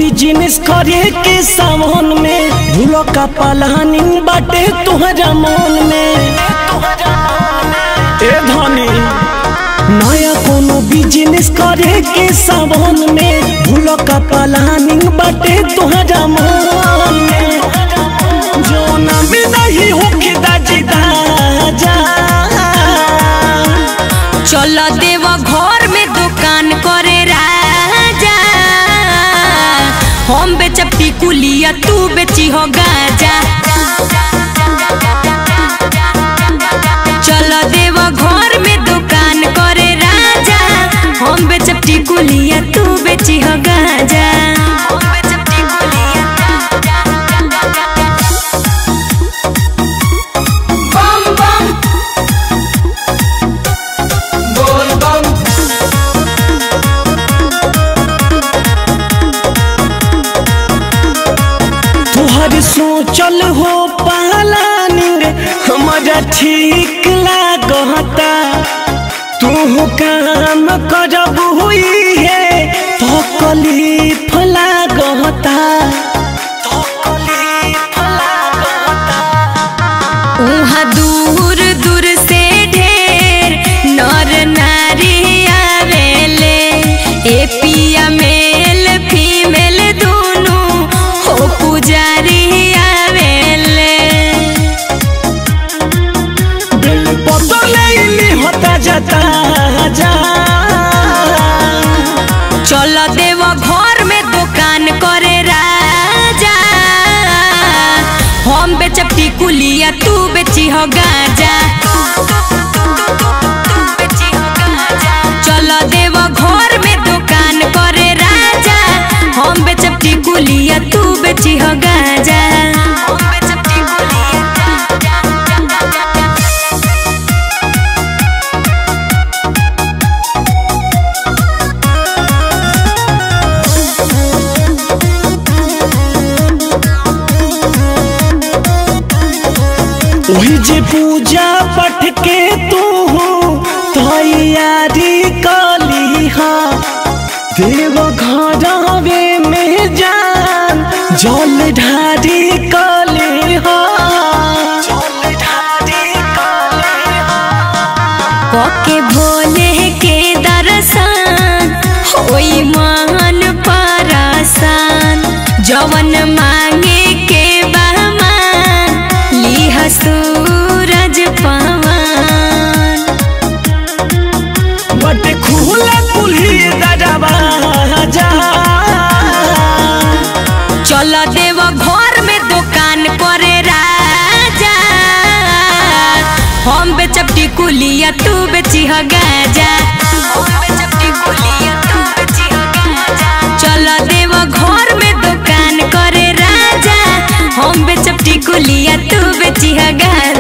Business करे के सावन में भूलो का प्लानिंग बाटे तुहरा मन में। ए धनी नया कोनो बिजनेस करे के सावन में भूलो का प्लानिंग बाटे तुहरा मन में। जो ना में नहीं होके दाजी दाजा चलो देव घर में दुकान करे राजा, हम बेचब टिकुलिया तू बेची हो गाजा। चलो देव घर में दुकान करे राजा, हम बेचब टिकुलिया तू बेची हो गाजा। तुहर सोचल हो प्लानिंग हमारा ठीक लागता, तू काम करब हुई है तो कलीफ लागता। उहाँ दूर दूर से ढेर नर नारी आवेले, ए पिया मेल फीमेल दोनों हो पुजारी आवेले। बिल बदले होता जाता जा चलो देव घर में दुकान करे राजा, हम बेचब टिकुलिया तू बेची हो गाजा। चलो देव घर में दुकान करे राजा, हम बेचब टिकुलिया तू बेची हो गाजा। वही जे पूजा पठ के तू तैयारी कली देव घरवे में जान जल ढारी कली के भोले के दर्शन होई मन परसान, जवन मांगे के बहमान लिह सूरज पवन। बट खुला कुल्ही दरवाजा चलो देव घर में दुकान करे राजा, हम बेचब टिकुलिया तू बेची हो गाजा। चलो देव घर में दुकान करे राजा, हम बेचब टिकुलिया तू बेची हो गाजा।